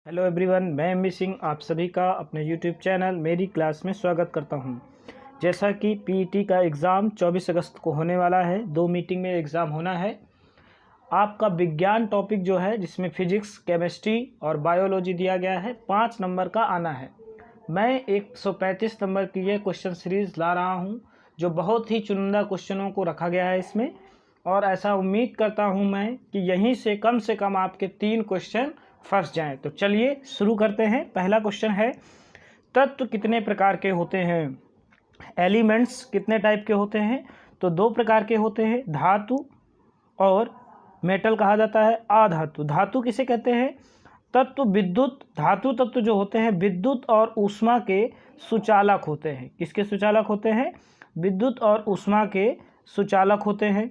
Hello everyone, मैं M B Singh आप सभी का अपने यूट्यूब चैनल मेरी क्लास में स्वागत करता हूं। जैसा कि पीईटी का एग्ज़ाम 24 अगस्त को होने वाला है, 2 मीटिंग में एग्ज़ाम होना है। आपका विज्ञान टॉपिक जो है जिसमें फिजिक्स, केमिस्ट्री और बायोलॉजी दिया गया है, 5 नंबर का आना है। मैं 135 नंबर की ये क्वेश्चन सीरीज़ ला रहा हूँ जो बहुत ही चुनिंदा क्वेश्चनों को रखा गया है इसमें, और ऐसा उम्मीद करता हूँ मैं कि यहीं से कम आपके 3 क्वेश्चन फंस जाएं। तो चलिए शुरू करते हैं। पहला क्वेश्चन है, तत्व कितने प्रकार के होते हैं? एलिमेंट्स कितने टाइप के होते हैं? तो 2 प्रकार के होते हैं, धातु और मेटल कहा जाता है अधातु। धातु किसे कहते हैं? तत्व विद्युत, धातु तत्व जो होते हैं विद्युत और ऊष्मा के सुचालक होते हैं। किसके सुचालक होते हैं? विद्युत और ऊष्मा के सुचालक होते हैं।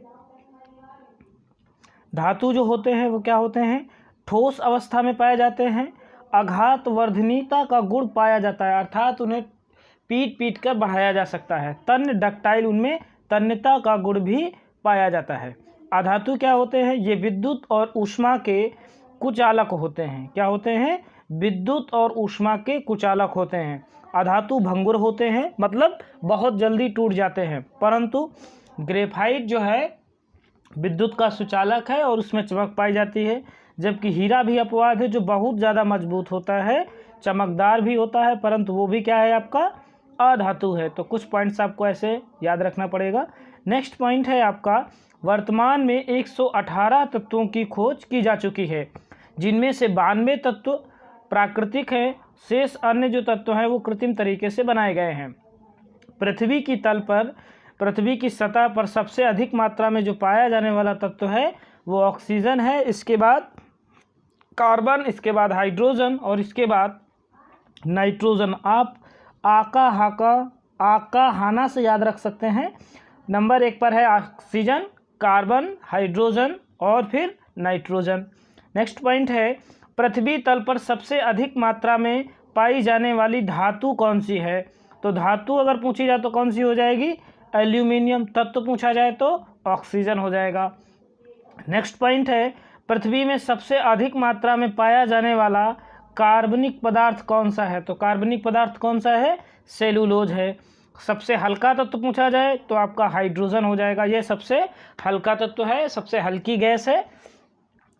धातु जो होते हैं वो क्या होते हैं? ठोस अवस्था में पाए जाते हैं, आघात वर्धनीयता का गुण पाया जाता है, अर्थात उन्हें पीट कर बढ़ाया जा सकता है। तन्य डक्टाइल, उनमें तन्यता का गुण भी पाया जाता है। अधातु क्या होते हैं? ये विद्युत और ऊष्मा के कुचालक होते हैं। क्या होते हैं? विद्युत और ऊष्मा के कुचालक होते हैं। अधातु भंगुर होते हैं, मतलब बहुत जल्दी टूट जाते हैं, परंतु ग्रेफाइट जो है विद्युत का सुचालक है और उसमें चमक पाई जाती है। जबकि हीरा भी अपवाद है जो बहुत ज़्यादा मजबूत होता है, चमकदार भी होता है, परंतु वो भी क्या है आपका? अधातु है। तो कुछ पॉइंट्स आपको ऐसे याद रखना पड़ेगा। नेक्स्ट पॉइंट है आपका, वर्तमान में 118 तत्वों की खोज की जा चुकी है, जिनमें से 92 तत्व प्राकृतिक हैं, शेष अन्य जो तत्व हैं वो कृत्रिम तरीके से बनाए गए हैं। पृथ्वी की तल पर, पृथ्वी की सतह पर सबसे अधिक मात्रा में जो पाया जाने वाला तत्व है वो ऑक्सीजन है, इसके बाद कार्बन, इसके बाद हाइड्रोजन और इसके बाद नाइट्रोजन। आप आका हाना से याद रख सकते हैं। नंबर 1 पर है ऑक्सीजन, कार्बन, हाइड्रोजन और फिर नाइट्रोजन। नेक्स्ट पॉइंट है, पृथ्वी तल पर सबसे अधिक मात्रा में पाई जाने वाली धातु कौन सी है? तो धातु अगर पूछी जाए तो कौन सी हो जाएगी? एल्यूमिनियम। तत्व पूछा जाए तो ऑक्सीजन हो जाएगा। नेक्स्ट पॉइंट है, पृथ्वी में सबसे अधिक मात्रा में पाया जाने वाला कार्बनिक पदार्थ कौन सा है? तो कार्बनिक पदार्थ कौन सा है? सेलुलोज है। सबसे हल्का तत्व पूछा जाए तो आपका हाइड्रोजन हो जाएगा, ये सबसे हल्का तत्व है, सबसे हल्की गैस है।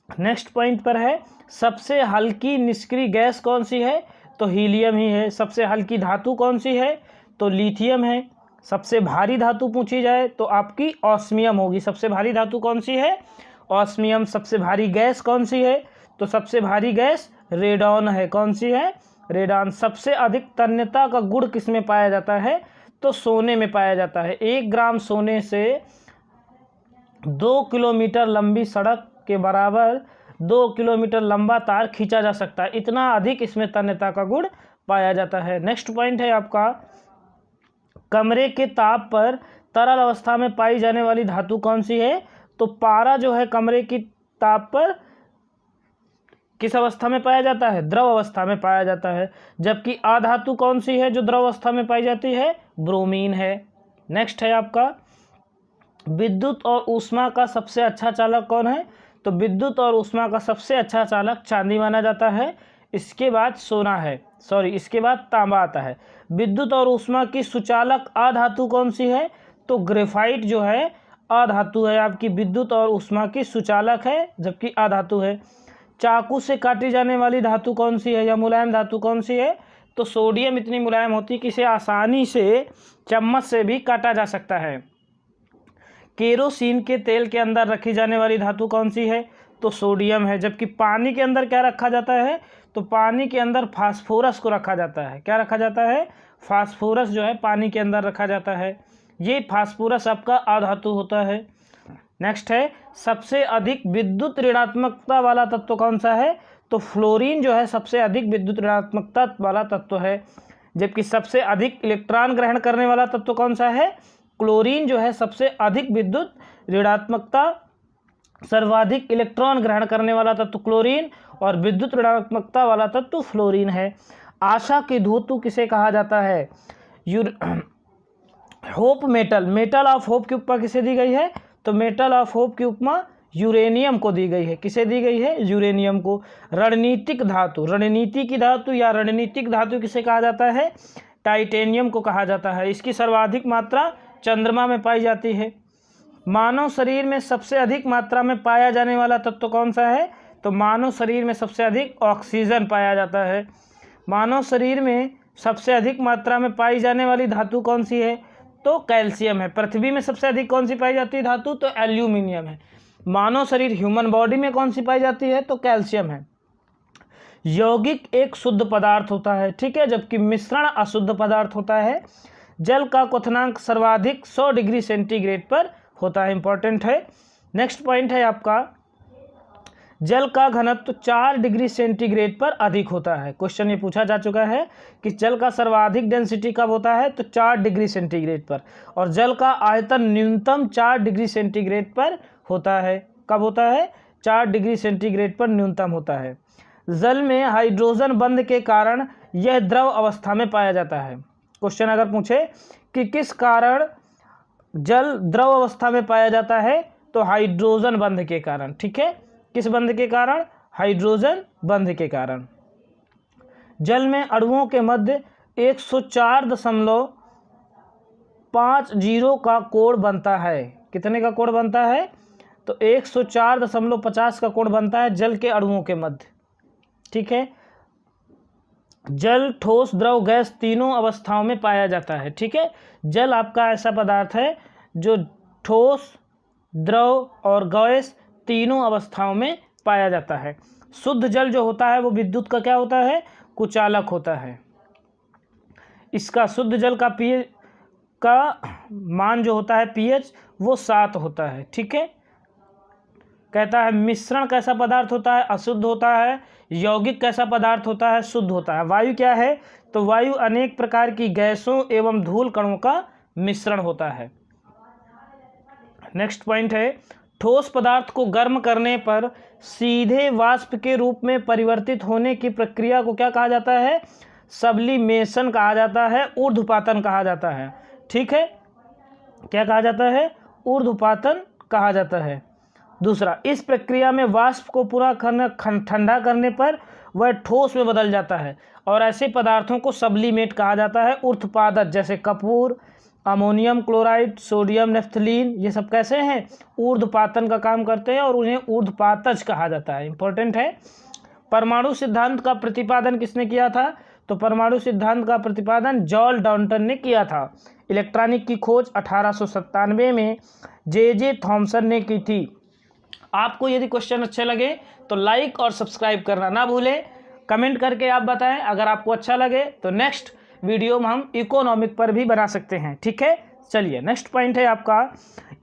नेक्स्ट पॉइंट पर है, सबसे हल्की निष्क्रिय गैस कौन सी है? तो हीलियम ही है। सबसे हल्की धातु कौन सी है? तो लिथियम है। सबसे भारी धातु पूछी जाए तो आपकी ऑस्मियम होगी। सबसे भारी धातु कौन सी है? ऑस्मियम। सबसे भारी गैस कौन सी है? तो सबसे भारी गैस रेडॉन है। कौन सी है? रेडॉन। सबसे अधिक तन्यता का गुण किस में पाया जाता है? तो सोने में पाया जाता है। 1 ग्राम सोने से 2 किलोमीटर लंबी सड़क के बराबर 2 किलोमीटर लंबा तार खींचा जा सकता है, इतना अधिक इसमें तन्यता का गुण पाया जाता है। नेक्स्ट पॉइंट है आपका, कमरे के ताप पर तरल अवस्था में पाई जाने वाली धातु कौन सी है? तो पारा जो है कमरे की ताप पर किस अवस्था में पाया जाता है? द्रव अवस्था में पाया जाता है। जबकि अधातु कौन सी है जो द्रव अवस्था में पाई जाती है? ब्रोमीन है। नेक्स्ट है आपका, विद्युत और ऊष्मा का सबसे अच्छा चालक कौन है? तो विद्युत और ऊष्मा का सबसे अच्छा चालक चांदी माना जाता है, इसके बाद सोना है, इसके बाद तांबा आता है। विद्युत और ऊष्मा की सुचालक अधातु कौन सी है? तो ग्रेफाइट जो है अधातु है, आपकी विद्युत और ऊष्मा की सुचालक है, जबकि अधातु है। चाकू से काटी जाने वाली धातु कौन सी है या मुलायम धातु कौन सी है? तो सोडियम इतनी मुलायम होती है कि इसे आसानी से चम्मच से भी काटा जा सकता है। केरोसिन के तेल के अंदर रखी जाने वाली धातु कौन सी है? तो सोडियम है। जबकि पानी के अंदर क्या रखा जाता है? तो पानी के अंदर फास्फोरस को रखा जाता है। क्या रखा जाता है? फास्फोरस जो है पानी के अंदर रखा जाता है। ये फास्फोरस आपका अधातु होता है। नेक्स्ट है, सबसे अधिक विद्युत ऋणात्मकता वाला तत्व कौन सा है? तो फ्लोरीन जो है सबसे अधिक विद्युत ऋणात्मकता वाला तत्व है। जबकि सबसे अधिक इलेक्ट्रॉन ग्रहण करने वाला तत्व कौन सा है? क्लोरीन जो है सबसे अधिक विद्युत ऋणात्मकता, सर्वाधिक इलेक्ट्रॉन ग्रहण करने वाला तत्व क्लोरीन और विद्युत ऋणात्मकता वाला तत्व फ्लोरीन है। आशा की धातु किसे कहा जाता है? Hope metal, metal of hope की उपमा किसे दी गई है? तो मेटल ऑफ होप की उपमा यूरेनियम को दी गई है। किसे दी गई है? यूरेनियम को। रणनीतिक धातु, रणनीति की धातु या रणनीतिक धातु किसे कहा जाता है? टाइटेनियम को कहा जाता है। इसकी सर्वाधिक मात्रा चंद्रमा में पाई जाती है। मानव शरीर में सबसे अधिक मात्रा में पाया जाने वाला तत्व कौन सा है? तो मानव शरीर में सबसे अधिक ऑक्सीजन पाया जाता है। मानव शरीर में सबसे अधिक मात्रा में पाई जाने वाली धातु कौन सी है? तो कैल्शियम है। पृथ्वी में सबसे अधिक कौन सी पाई जाती है धातु? तो एल्यूमिनियम है। मानव शरीर ह्यूमन बॉडी में कौन सी पाई जाती है? तो कैल्शियम है। यौगिक एक शुद्ध पदार्थ होता है, ठीक है, जबकि मिश्रण अशुद्ध पदार्थ होता है। जल का क्वथनांक सर्वाधिक 100 डिग्री सेंटीग्रेड पर होता है। इंपॉर्टेंट है। नेक्स्ट पॉइंट है आपका, जल का घनत्व 4 डिग्री सेंटीग्रेड पर अधिक होता है। क्वेश्चन ये पूछा जा चुका है कि जल का सर्वाधिक डेंसिटी कब होता है? तो 4 डिग्री सेंटीग्रेड पर। और जल का आयतन न्यूनतम 4 डिग्री सेंटीग्रेड पर होता है। कब होता है? 4 डिग्री सेंटीग्रेड पर न्यूनतम होता है। जल में हाइड्रोजन बंध के कारण यह द्रव अवस्था में पाया जाता है। क्वेश्चन अगर पूछे कि किस कारण जल द्रव अवस्था में पाया जाता है? तो हाइड्रोजन बंध के कारण, ठीक है। किस बंध के कारण? हाइड्रोजन बंध के कारण। जल में अणुओं के मध्य 104.50 का कोण बनता है। कितने का कोण बनता है? तो 104.50 का कोण बनता है जल के अणुओं के मध्य, ठीक है। जल, ठोस, द्रव, गैस तीनों अवस्थाओं में पाया जाता है, ठीक है। जल आपका ऐसा पदार्थ है जो ठोस, द्रव और गैस तीनों अवस्थाओं में पाया जाता है। शुद्ध जल जो होता है वो विद्युत का क्या होता है? कुचालक होता है। इसका शुद्ध जल का पीएच का मान जो होता है पीएच वो 7 होता है, ठीक है। कहता है मिश्रण कैसा पदार्थ होता है? अशुद्ध होता है। यौगिक कैसा पदार्थ होता है? शुद्ध होता है। वायु क्या है? तो वायु अनेक प्रकार की गैसों एवं धूल कणों का मिश्रण होता है। नेक्स्ट पॉइंट है, ठोस पदार्थ को गर्म करने पर सीधे वाष्प के रूप में परिवर्तित होने की प्रक्रिया को क्या कहा जाता है? सब्लिमेशन कहा जाता है, ऊर्ध्वपातन कहा जाता है, ठीक है। क्या कहा जाता है? ऊर्ध्वपातन कहा जाता है। दूसरा, इस प्रक्रिया में वाष्प को पूरा ठंडा करने पर वह ठोस में बदल जाता है और ऐसे पदार्थों को सब्लिमेट कहा जाता है। ऊर्ध्वपातज जैसे Kapoor, ammonium chloride, sodium naphthalene, ये सब कैसे हैं? ऊर्ध्वपातन का काम करते हैं और उन्हें ऊर्ध्वपातज कहा जाता है। इंपॉर्टेंट है। परमाणु सिद्धांत का प्रतिपादन किसने किया था? तो परमाणु सिद्धांत का प्रतिपादन जॉन डाल्टन ने किया था। इलेक्ट्रॉनिक की खोज 1897 में जे थॉमसन ने की थी। आपको यदि क्वेश्चन अच्छे लगे तो लाइक और सब्सक्राइब करना ना भूलें। कमेंट करके आप बताएं अगर आपको अच्छा लगे तो नेक्स्ट वीडियो में हम इकोनॉमिक पर भी बना सकते हैं, ठीक है। चलिए नेक्स्ट पॉइंट है आपका,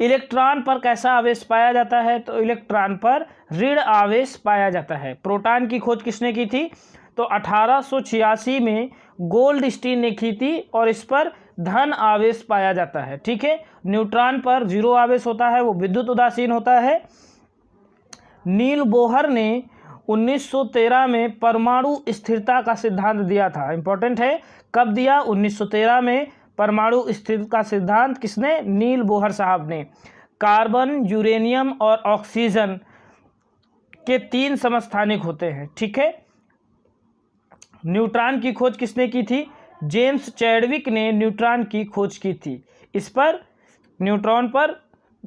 इलेक्ट्रॉन पर कैसा आवेश पाया जाता है? तो इलेक्ट्रॉन पर ऋण आवेश पाया जाता है। प्रोटॉन की खोज किसने की थी? तो 1886 में गोल्डस्टीन ने की थी और इस पर धन आवेश पाया जाता है, ठीक है। न्यूट्रॉन पर 0 आवेश होता है, वो विद्युत उदासीन होता है। नील बोहर ने 1913 में परमाणु स्थिरता का सिद्धांत दिया था। इंपॉर्टेंट है। कब दिया? 1913 में परमाणु स्थिरता का सिद्धांत किसने? नील बोहर साहब ने। कार्बन, यूरेनियम और ऑक्सीजन के 3 समस्थानिक होते हैं, ठीक है। न्यूट्रॉन की खोज किसने की थी? जेम्स चैडविक ने न्यूट्रॉन की खोज की थी। इस पर न्यूट्रॉन पर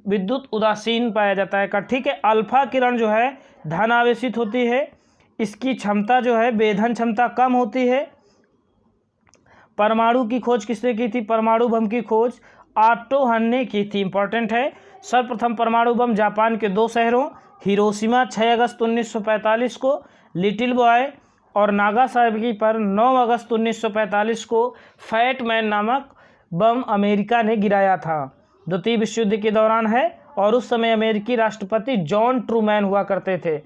विद्युत उदासीन पाया जाता है, ठीक है। अल्फा किरण जो है धन आवेशित होती है, इसकी क्षमता जो है वेधन क्षमता कम होती है। परमाणु की खोज किसने की थी? परमाणु बम की खोज ऑटो हन ने की थी। इंपॉर्टेंट है। सर्वप्रथम परमाणु बम जापान के 2 शहरों हिरोशिमा 6 अगस्त 1945 को, लिटिल बॉय और नागासाकी पर 9 अगस्त 1945 को फैट मैन नामक बम अमेरिका ने गिराया था। द्वितीय विश्व युद्ध के दौरान है और उस समय अमेरिकी राष्ट्रपति जॉन ट्रूमैन हुआ करते थे।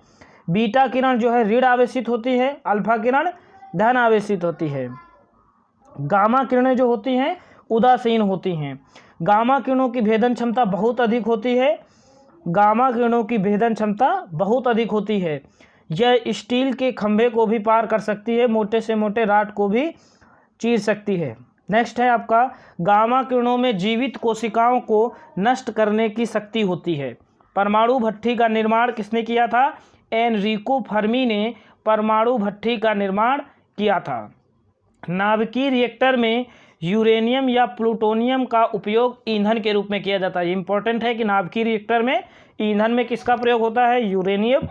बीटा किरण जो है ऋण आवेशित होती है, अल्फा किरण धन आवेशित होती है। गामा किरणें जो होती हैं उदासीन होती हैं। गामा किरणों की भेदन क्षमता बहुत अधिक होती है। गामा किरणों की भेदन क्षमता बहुत अधिक होती है। यह स्टील के खंभे को भी पार कर सकती है, मोटे से मोटे राड को भी चीर सकती है। नेक्स्ट है आपका, गामा किरणों में जीवित कोशिकाओं को नष्ट करने की शक्ति होती है। परमाणु भट्ठी का निर्माण किसने किया था? एनरिको फर्मी ने परमाणु भट्ठी का निर्माण किया था। नाभिकीय रिएक्टर में यूरेनियम या प्लूटोनियम का उपयोग ईंधन के रूप में किया जाता है। इंपॉर्टेंट है कि नाभिकीय रिएक्टर में ईंधन में किसका प्रयोग होता है? यूरेनियम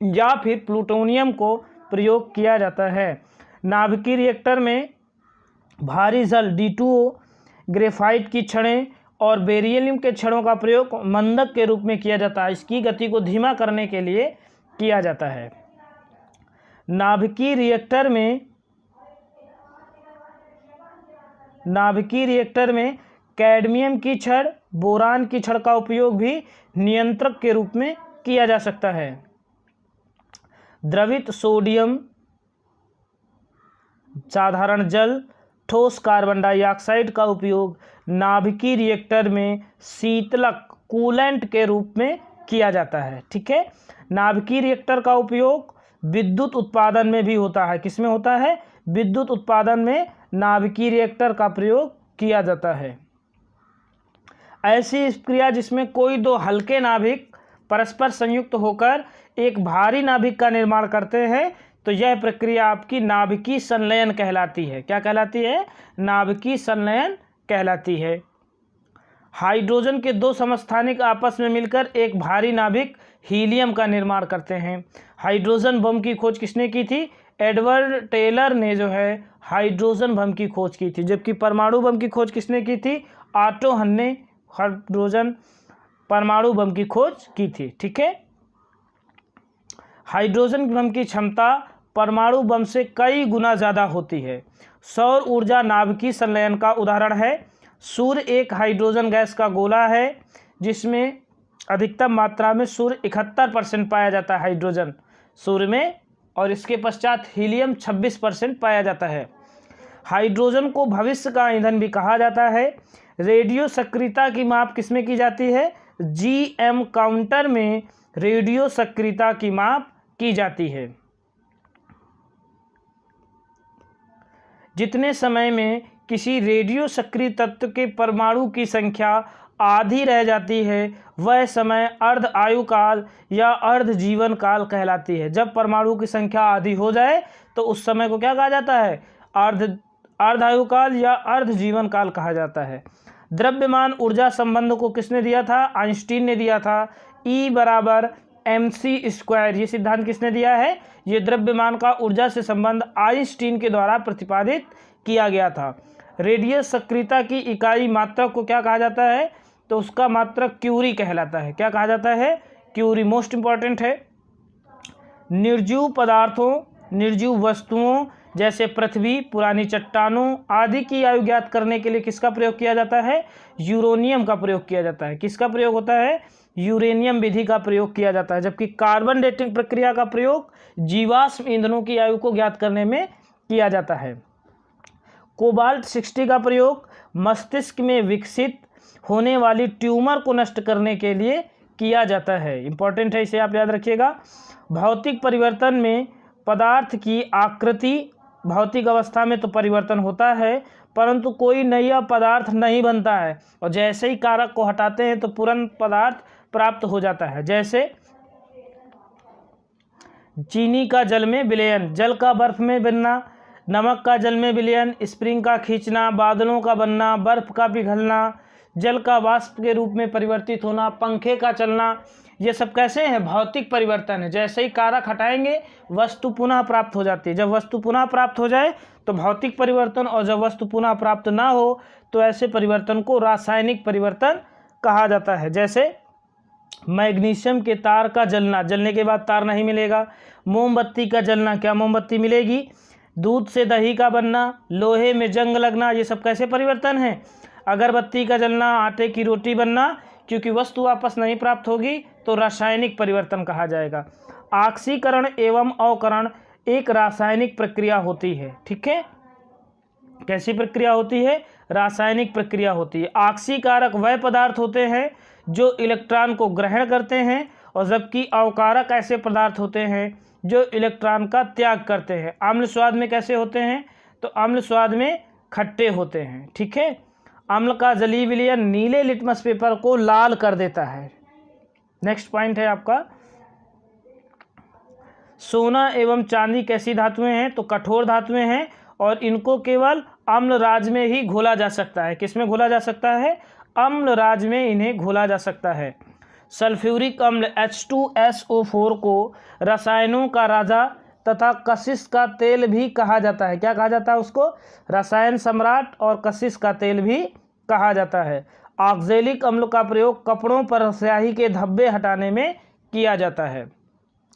या फिर प्लूटोनियम को प्रयोग किया जाता है। नाभिकीय रिएक्टर में भारी जल D2O, ग्रेफाइट की छड़ें और बेरिलियम के छड़ों का प्रयोग मंदक के रूप में किया जाता है। इसकी गति को धीमा करने के लिए किया जाता है। नाभिकीय रिएक्टर में कैडमियम की छड़, बोरान की छड़ का उपयोग भी नियंत्रक के रूप में किया जा सकता है। द्रवित सोडियम, साधारण जल, ठोस कार्बन डाइऑक्साइड का उपयोग नाभिकीय रिएक्टर में शीतलक, कूलेंट के रूप में किया जाता है। ठीक है, नाभिकीय रिएक्टर का उपयोग विद्युत उत्पादन में भी होता है। किसमें होता है? विद्युत उत्पादन में नाभिकीय रिएक्टर का प्रयोग किया जाता है। ऐसी क्रिया जिसमें कोई दो हल्के नाभिक परस्पर संयुक्त होकर एक भारी नाभिक का निर्माण करते हैं, तो यह प्रक्रिया आपकी नाभिकीय संलयन कहलाती है। क्या कहलाती है? नाभिकीय संलयन कहलाती है। हाइड्रोजन के दो समस्थानिक आपस में मिलकर एक भारी नाभिक हीलियम का निर्माण करते हैं। हाइड्रोजन बम की खोज किसने की थी? एडवर्ड टेलर ने जो है हाइड्रोजन बम की खोज की थी। जबकि परमाणु बम की खोज किसने की थी? ऑटो हन ने हाइड्रोजन परमाणु बम की खोज की थी। ठीक है, हाइड्रोजन बम की क्षमता परमाणु बम से कई गुना ज़्यादा होती है। सौर ऊर्जा नाभिकीय संलयन का उदाहरण है। सूर्य एक हाइड्रोजन गैस का गोला है जिसमें अधिकतम मात्रा में सूर्य 71% पाया जाता है हाइड्रोजन सूर्य में, और इसके पश्चात हीलियम 26% पाया जाता है। हाइड्रोजन को भविष्य का ईंधन भी कहा जाता है। रेडियो सक्रियता की माप किसमें की जाती है? GM काउंटर में रेडियो सक्रियता की माप की जाती है। जितने समय में किसी रेडियो सक्रिय तत्व के परमाणु की संख्या आधी रह जाती है, वह समय अर्ध आयु काल या अर्ध जीवन काल कहलाती है। जब परमाणु की संख्या आधी हो जाए तो उस समय को क्या कहा जाता है? अर्ध आयु काल या अर्ध जीवन काल कहा जाता है। द्रव्यमान ऊर्जा संबंध को किसने दिया था? आइंस्टीन ने दिया था। E बराबर mc², ये सिद्धांत किसने दिया है? ये द्रव्यमान का ऊर्जा से संबंध आइंस्टीन के द्वारा प्रतिपादित किया गया था। रेडियो सक्रियता की इकाई मात्रक को क्या कहा जाता है? तो उसका मात्रक क्यूरी कहलाता है। क्या कहा जाता है? क्यूरी। मोस्ट इंपॉर्टेंट है। निर्जीव पदार्थों, निर्जीव वस्तुओं जैसे पृथ्वी, पुरानी चट्टानों आदि की आयु ज्ञात करने के लिए किसका प्रयोग किया जाता है? यूरेनियम का प्रयोग किया जाता है। किसका प्रयोग होता है? यूरेनियम विधि का प्रयोग किया जाता है। जबकि कार्बन डेटिंग प्रक्रिया का प्रयोग जीवाश्म ईंधनों की आयु को ज्ञात करने में किया जाता है। कोबाल्ट 60 का प्रयोग मस्तिष्क में विकसित होने वाली ट्यूमर को नष्ट करने के लिए किया जाता है। इंपॉर्टेंट है, इसे आप याद रखिएगा। भौतिक परिवर्तन में पदार्थ की आकृति, भौतिक अवस्था में तो परिवर्तन होता है, परंतु कोई नया पदार्थ नहीं बनता है, और जैसे ही कारक को हटाते हैं तो तुरंत पदार्थ प्राप्त हो जाता है। जैसे चीनी का जल में विलयन, जल का बर्फ में बनना, नमक का जल में विलयन, स्प्रिंग का खींचना, बादलों का बनना, बर्फ का पिघलना, जल का वाष्प के रूप में परिवर्तित होना, पंखे का चलना, ये सब कैसे हैं? भौतिक परिवर्तन है। जैसे ही कारक हटाएंगे वस्तु पुनः प्राप्त हो जाती है। जब वस्तु पुनः प्राप्त हो जाए तो भौतिक परिवर्तन, और जब वस्तु पुनः प्राप्त ना हो तो ऐसे परिवर्तन को रासायनिक परिवर्तन कहा जाता है। जैसे मैग्नीशियम के तार का जलना, जलने के बाद तार नहीं मिलेगा। मोमबत्ती का जलना, क्या मोमबत्ती मिलेगी? दूध से दही का बनना, लोहे में जंग लगना, ये सब कैसे परिवर्तन हैं? अगरबत्ती का जलना, आटे की रोटी बनना, क्योंकि वस्तु वापस नहीं प्राप्त होगी तो रासायनिक परिवर्तन कहा जाएगा। ऑक्सीकरण एवं अवकरण एक रासायनिक प्रक्रिया होती है। ठीक है, कैसी प्रक्रिया होती है? रासायनिक प्रक्रिया होती है। ऑक्सीकारक वह पदार्थ होते हैं जो इलेक्ट्रॉन को ग्रहण करते हैं, और जबकि अवकारक ऐसे पदार्थ होते हैं जो इलेक्ट्रॉन का त्याग करते हैं। अम्ल स्वाद में कैसे होते हैं? तो अम्ल स्वाद में खट्टे होते हैं। ठीक है, अम्ल का जलीय विलयन नीले लिटमस पेपर को लाल कर देता है। नेक्स्ट पॉइंट है आपका, सोना एवं चांदी कैसी धातुएं हैं? तो कठोर धातुएं हैं और इनको केवल अम्ल राज में ही घोला जा सकता है। किसमें घोला जा सकता है? अम्ल राज में इन्हें घोला जा सकता है। सल्फ्यूरिक अम्ल H2SO4 को रसायनों का राजा तथा कशिश का तेल भी कहा जाता है। क्या कहा जाता है उसको? रसायन सम्राट और कशिश का तेल भी कहा जाता है। ऑक्जेलिक अम्ल का प्रयोग कपड़ों पर स्याही के धब्बे हटाने में किया जाता है।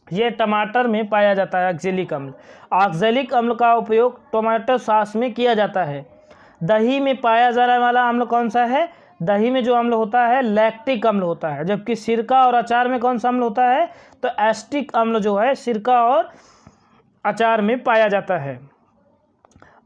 ये टमाटर में पाया जाता है ऑक्जेलिक अम्ल। ऑक्जेलिक अम्ल का उपयोग टमाटो सॉस में किया जाता है। दही में पाया जाने वाला अम्ल कौन सा है? दही में जो अम्ल होता है लैक्टिक अम्ल होता है। जबकि सिरका और अचार में कौन सा अम्ल होता है? तो एस्टिक अम्ल जो है सिरका और अचार में पाया जाता है।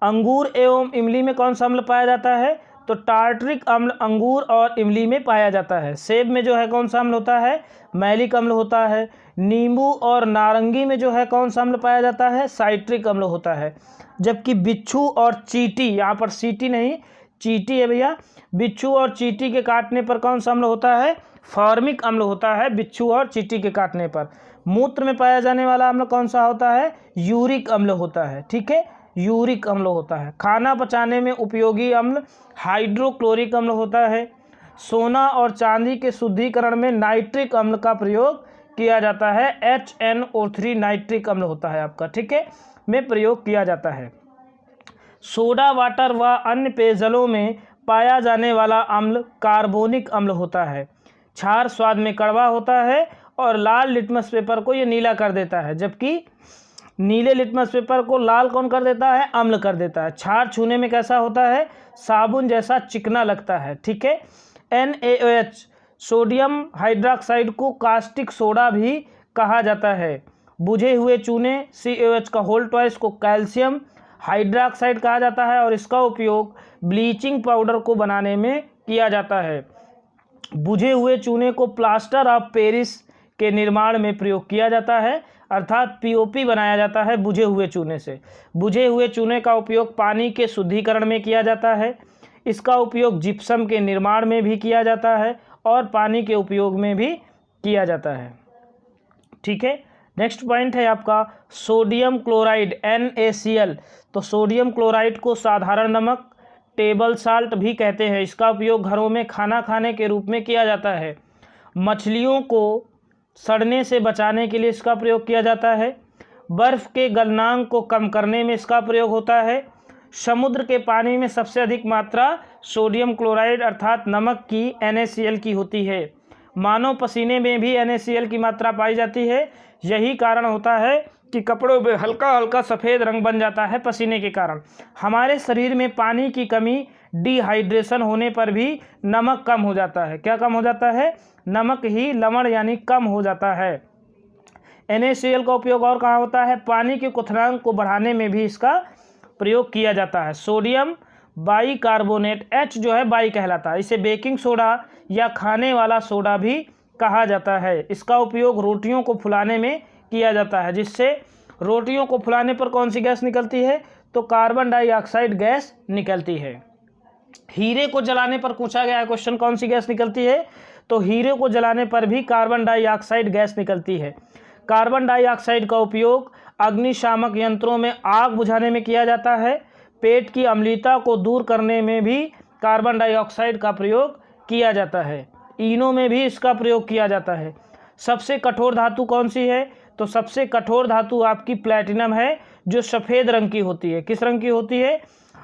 अंगूर एवं इमली में कौन सा अम्ल पाया जाता है? तो टार्टरिक अम्ल अंगूर और इमली में पाया जाता है। सेब में जो है कौन सा अम्ल होता है? मैलिक अम्ल होता है। नींबू और नारंगी में जो है कौन सा अम्ल पाया जाता है? साइट्रिक अम्ल होता है। जबकि बिच्छू और चींटी, यहाँ पर सीटी नहीं चींटी है भैया, बिच्छू और चींटी के काटने पर कौन सा अम्ल होता है? फॉर्मिक अम्ल होता है बिच्छू और चींटी के काटने पर। मूत्र में पाया जाने वाला अम्ल कौन सा होता है? यूरिक अम्ल होता है। ठीक है, यूरिक अम्ल होता है। खाना पचाने में उपयोगी अम्ल हाइड्रोक्लोरिक अम्ल होता है। सोना और चांदी के शुद्धिकरण में नाइट्रिक अम्ल का प्रयोग किया जाता है। HNO3 नाइट्रिक अम्ल होता है आपका, ठीक है, में प्रयोग किया जाता है। सोडा वाटर व अन्य पेयजलों में पाया जाने वाला अम्ल कार्बोनिक अम्ल होता है। क्षार स्वाद में कड़वा होता है और लाल लिटमस पेपर को ये नीला कर देता है। जबकि नीले लिटमस पेपर को लाल कौन कर देता है? अम्ल कर देता है। क्षार छूने में कैसा होता है? साबुन जैसा चिकना लगता है। ठीक है। NaOH सोडियम हाइड्रोक्साइड को कास्टिक सोडा भी कहा जाता है। बुझे हुए चूने CaOH का होल ट्वाइस को कैल्शियम हाइड्रोक्साइड कहा जाता है और इसका उपयोग ब्लीचिंग पाउडर को बनाने में किया जाता है। बुझे हुए चूने को प्लास्टर ऑफ पेरिस के निर्माण में प्रयोग किया जाता है, अर्थात POP बनाया जाता है बुझे हुए चूने से। बुझे हुए चूने का उपयोग पानी के शुद्धिकरण में किया जाता है। इसका उपयोग जिप्सम के निर्माण में भी किया जाता है और पानी के उपयोग में भी किया जाता है। ठीक है। नेक्स्ट पॉइंट है आपका सोडियम क्लोराइड NaCl। तो सोडियम क्लोराइड को साधारण नमक टेबल साल्ट भी कहते हैं। इसका उपयोग घरों में खाना खाने के रूप में किया जाता है। मछलियों को सड़ने से बचाने के लिए इसका प्रयोग किया जाता है। बर्फ़ के गलनांक को कम करने में इसका प्रयोग होता है। समुद्र के पानी में सबसे अधिक मात्रा सोडियम क्लोराइड अर्थात नमक की NaCl की होती है। मानव पसीने में भी NaCl की मात्रा पाई जाती है। यही कारण होता है कि कपड़ों में हल्का हल्का सफ़ेद रंग बन जाता है पसीने के कारण। हमारे शरीर में पानी की कमी डिहाइड्रेशन होने पर भी नमक कम हो जाता है। क्या कम हो जाता है? नमक ही लवण यानी कम हो जाता है। NaCl का उपयोग और कहाँ होता है? पानी के क्वथनांक को बढ़ाने में भी इसका प्रयोग किया जाता है। सोडियम बाइकार्बोनेट H जो है बाई कहलाता है। इसे बेकिंग सोडा या खाने वाला सोडा भी कहा जाता है। इसका उपयोग रोटियों को फुलाने में किया जाता है, जिससे रोटियों को फुलाने पर कौन सी गैस निकलती है? तो कार्बन डाइऑक्साइड गैस निकलती है। हीरे को जलाने पर पूछा गया क्वेश्चन, कौन सी गैस निकलती है? तो हीरे को जलाने पर भी कार्बन डाइऑक्साइड गैस निकलती है। कार्बन डाइऑक्साइड का उपयोग अग्निशामक यंत्रों में आग बुझाने में किया जाता है। पेट की अम्लता को दूर करने में भी कार्बन डाइऑक्साइड का प्रयोग किया जाता है। इनो में भी इसका प्रयोग किया जाता है। सबसे कठोर धातु कौन सी है? तो सबसे कठोर धातु आपकी प्लैटिनम है, जो सफ़ेद रंग की होती है। किस रंग की होती है?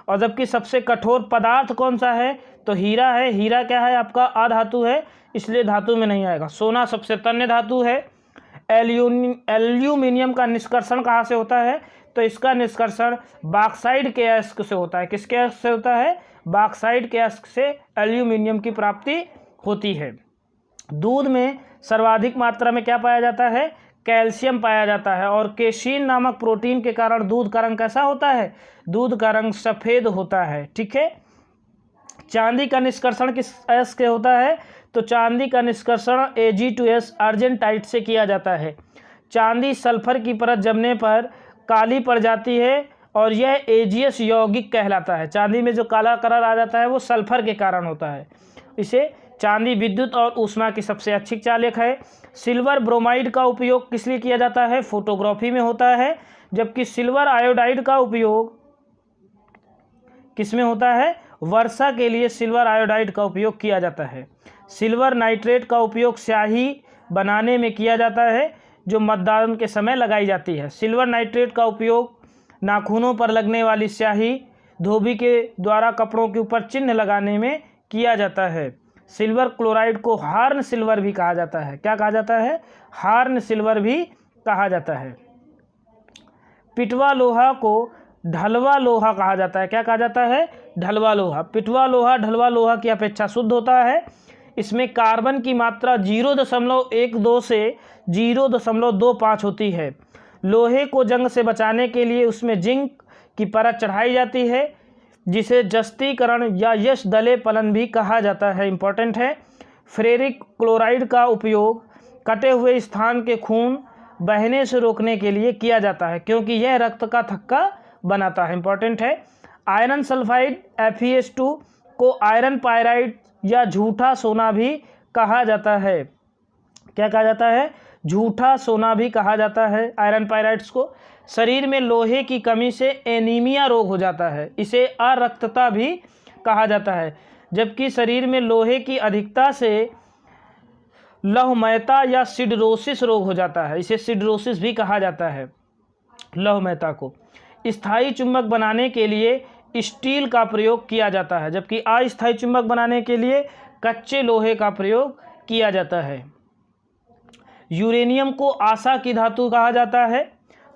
और जबकि सबसे कठोर पदार्थ कौन सा है? तो हीरा है। हीरा क्या है? आपका अधातु है, इसलिए धातु में नहीं आएगा। सोना सबसे तन्य धातु है। एल्यूमिनियम का निष्कर्षण कहाँ से होता है? तो इसका निष्कर्षण बॉक्साइट के अयस्क से होता है। किसके अयस्क से होता है? बॉक्साइट के अयस्क से एल्यूमिनियम की प्राप्ति होती है। दूध में सर्वाधिक मात्रा में क्या पाया जाता है? कैल्शियम पाया जाता है। और केसीन नामक प्रोटीन के कारण दूध का रंग कैसा होता है? दूध का रंग सफ़ेद होता है। ठीक है। चांदी का निष्कर्षण किस अयस्क से होता है? तो चांदी का निष्कर्षण Ag2S अर्जेंटाइट से किया जाता है। चांदी सल्फर की परत जमने पर काली पड़ जाती है और यह AgS यौगिक कहलाता है। चांदी में जो काला कलर आ जाता है वो सल्फर के कारण होता है। इसे चांदी विद्युत और ऊष्मा की सबसे अच्छी चालक है। सिल्वर ब्रोमाइड का उपयोग किस लिए किया जाता है? फोटोग्राफी में होता है। जबकि सिल्वर आयोडाइड का उपयोग किस में होता है? वर्षा के लिए सिल्वर आयोडाइड का उपयोग किया जाता है। सिल्वर नाइट्रेट का उपयोग स्याही बनाने में किया जाता है, जो मतदान के समय लगाई जाती है। सिल्वर नाइट्रेट का उपयोग नाखूनों पर लगने वाली स्याही, धोबी के द्वारा कपड़ों के ऊपर चिन्ह लगाने में किया जाता है। सिल्वर क्लोराइड को हार्न सिल्वर भी कहा जाता है। क्या कहा जाता है? हार्न सिल्वर भी कहा जाता है। पिटवा लोहा को ढलवा लोहा कहा जाता है। क्या कहा जाता है? ढलवा लोहा। पिटवा लोहा ढलवा लोहा की अपेक्षा शुद्ध होता है। इसमें कार्बन की मात्रा 0.12 से 0.25 होती है। लोहे को जंग से बचाने के लिए उसमें जिंक की परत चढ़ाई जाती है, जिसे जस्तीकरण या यश दले पलन भी कहा जाता है। इंपॉर्टेंट है। फेरिक क्लोराइड का उपयोग कटे हुए स्थान के खून बहने से रोकने के लिए किया जाता है, क्योंकि यह रक्त का थक्का बनाता है। इंपॉर्टेंट है। आयरन सल्फाइड FeS2 को आयरन पायराइड या झूठा सोना भी कहा जाता है। क्या कहा जाता है? झूठा सोना भी कहा जाता है आयरन पायराइड्स को। शरीर में लोहे की कमी से एनीमिया रोग हो जाता है, इसे अरक्तता भी कहा जाता है। जबकि शरीर में लोहे की अधिकता से लौहमयता या सिडरोसिस रोग हो जाता है, इसे सिडरोसिस भी कहा जाता है लौहमयता को। स्थायी चुंबक बनाने के लिए स्टील का प्रयोग किया जाता है, जबकि अस्थायी चुंबक बनाने के लिए कच्चे लोहे का प्रयोग किया जाता है। यूरेनियम को आशा की धातु कहा जाता है।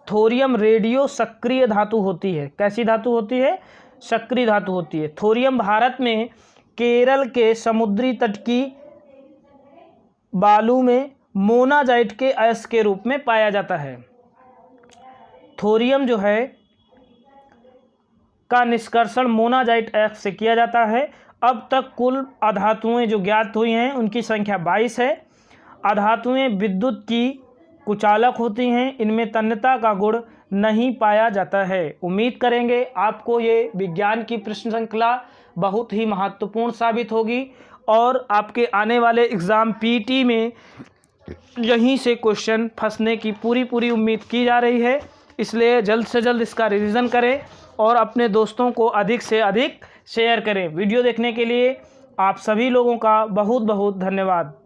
थोरियम रेडियो सक्रिय धातु होती है। कैसी धातु होती है? सक्रिय धातु होती है। थोरियम भारत में केरल के समुद्री तट की बालू में मोनाजाइट के अयस्क के रूप में पाया जाता है। थोरियम जो है का निष्कर्षण मोनाजाइट अयस्क से किया जाता है। अब तक कुल अधातुएं जो ज्ञात हुई हैं उनकी संख्या 22 है। अधातुएं विद्युत की कुचालक होती हैं, इनमें तन्यता का गुण नहीं पाया जाता है। उम्मीद करेंगे आपको ये विज्ञान की प्रश्न श्रृंखला बहुत ही महत्वपूर्ण साबित होगी और आपके आने वाले एग्ज़ाम PET में यहीं से क्वेश्चन फंसने की पूरी उम्मीद की जा रही है। इसलिए जल्द से जल्द इसका रिवीजन करें और अपने दोस्तों को अधिक से अधिक शेयर करें। वीडियो देखने के लिए आप सभी लोगों का बहुत बहुत धन्यवाद।